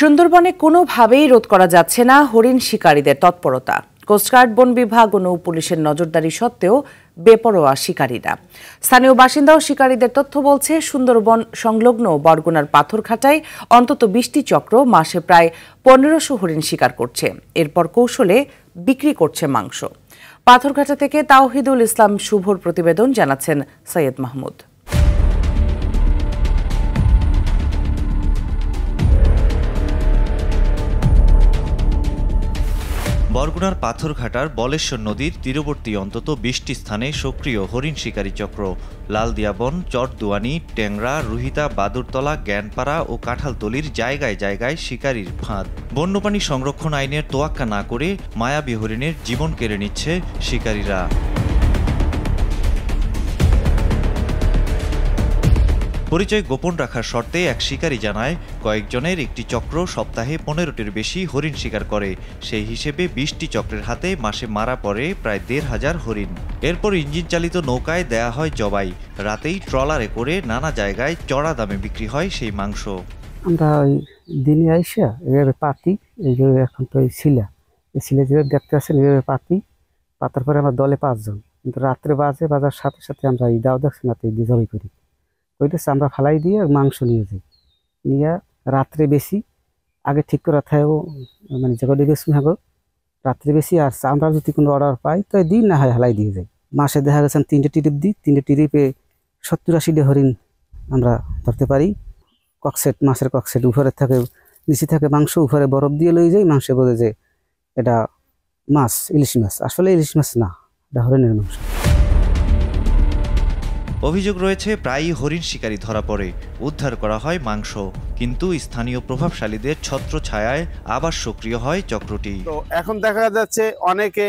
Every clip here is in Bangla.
সুন্দরবনে কোনোভাবেই রোধ করা যাচ্ছে না হরিণ শিকারীদের তৎপরতা। কোস্টগার্ড, বন বিভাগ ও নৌ পুলিশের নজরদারি সত্ত্বেও বেপরোয়া শিকারীরা। স্থানীয় বাসিন্দা ও শিকারীদের তথ্য বলছে, সুন্দরবন সংলগ্ন বরগুনার পাথরঘাটায় অন্তত ২০টি চক্র মাসে প্রায় ১৫০০ হরিণ শিকার করছে। এরপর কৌশলে বিক্রি করছে মাংস। পাথরঘাটা থেকে তাওহিদুল ইসলাম শুভর প্রতিবেদন, জানাচ্ছেন সৈয়দ মাহমুদ। বরগুনার পাথরঘাটার বলেশ্বর নদীর তীরবর্তী অন্তত ২০টি স্থানে সক্রিয় হরিণ শিকারী চক্র। লালদিয়াবন, চরদুয়ানি, টেংরা, রুহিতা, বাদুরতলা, জ্ঞানপাড়া ও কাঁঠালতলির জায়গায় জায়গায় শিকারীর ফাঁদ। বন্যপ্রাণী সংরক্ষণ আইনের তোয়াক্কা না করে মায়াবী হরিণের জীবন কেড়ে নিচ্ছে শিকারীরা। পরিচয় গোপন রাখার শর্তে এক শিকারী জানায়, কয়েকজনের একটি চক্র সপ্তাহে ১৫টির বেশি হরিণ শিকার করে। সেই হিসেবে ২০টি চক্রের হাতে মাসে মারা পড়ে প্রায় ১৫০০ হরিণ। এরপর ইঞ্জিন চালিত নৌকায় দেয়া হয় জবাই। রাতেই ট্রলারে করে নানা জায়গায় চড়া দামে বিক্রি হয় সেই মাংস। আমরা ওই দিনে আইসা এভাবে পাতি, এই যে এখন তো শিলা, এই শিলা যেভাবে দেখতে আসেন এভাবে পাতার পরে আমরা দলে ৫ জন, কিন্তু রাত্রে বাজার সাথে সাথে আমরা এই দাও দেখছি না দিয়ে জবাই করি। ওইটাছে আমরা ফালাই দিয়ে মাংস নিয়ে যাই, নিয়ে রাত্রে বেশি আগে ঠিক করে থাকবো, মানে যেগুলো বেশি থাকবো রাত্রে বেশি। আর আমরা যদি কোনো অর্ডার পাই তো দিন না হয় হালাই দিয়ে যাই। মাসে দেখা গেছে ৩টে টিরিপ দিই, ৩টে টিরিপে ৭০-৮০টা হরিণ আমরা ধরতে পারি। ককসেট, মাছের ককসেট উপরে থাকে, নিচে থাকে মাংস, উপরে বরফ দিয়ে লই যাই। মাংসে বোঝে যে এটা মাছ, ইলিশ মাছ। আসলে ইলিশ মাছ না, এটা হরিণের মাংস। অভিযোগ রয়েছে, প্রায়ই হরিণ শিকারী ধরা পড়ে, উদ্ধার করা হয় মাংস, কিন্তু স্থানীয় প্রভাবশালীদের ছত্রছায়ায় আবার সক্রিয় হয় চক্রটি। তো এখন দেখা যাচ্ছে অনেকে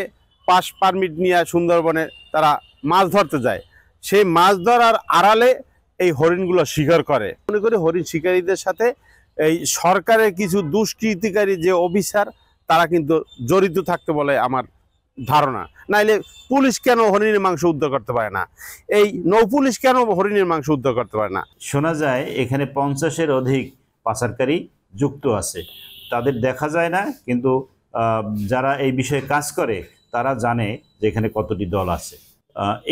পাস পারমিট নিয়ে সুন্দরবনে তারা মাছ ধরতে যায়। সেই মাছ ধরার আড়ালে এই হরিণগুলো শিকার করে। মনে করি হরিণ শিকারীদের সাথে এই সরকারের কিছু দুষ্কৃতিকারী যে অফিসার, তারা কিন্তু জড়িত থাকতে বলে আমার ধারণা। নাইলে পুলিশ কেন হরিণের মাংস উদ্ধার করতে পারে না? এই নৌ পুলিশ কেন হরিণের মাংস উদ্ধার করতে পারে না? শোনা যায় এখানে ৫০-এর অধিক পাচারকারী যুক্ত আছে। তাদের দেখা যায় না, কিন্তু যারা এই বিষয়ে কাজ করে তারা জানে যে এখানে কতটি দল আছে।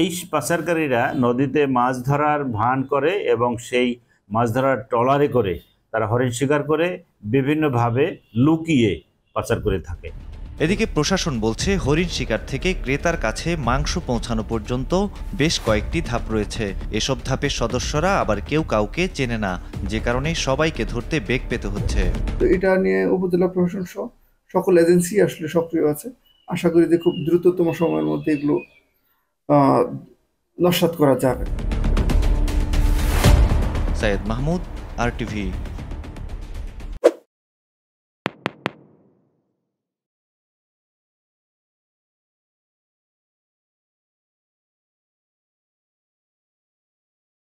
এই পাচারকারীরা নদীতে মাছ ধরার ভান করে এবং সেই মাছ ধরার ট্রলারে করে তারা হরিণ শিকার করে বিভিন্নভাবে লুকিয়ে পাচার করে থাকে। এদিকে প্রশাসন বলছে, হরিণ শিকার থেকে ক্রেতার কাছে মাংস পৌঁছানো পর্যন্ত বেশ কয়েকটি ধাপ রয়েছে। এসব ধাপের সদস্যরা আবার কেউ কাউকে চেনে না, যে কারণে সবাইকে ধরতে বেগ পেতে হচ্ছে। তো এটা নিয়ে উপজেলা প্রশাসন সহ সকল এজেন্সি আসলে সক্রিয় আছে। আশা করি যে খুব দ্রুততম সময়ের মধ্যে এগুলো নস্যাৎ করা যাবে। সৈয়দ মাহমুদ, RTV।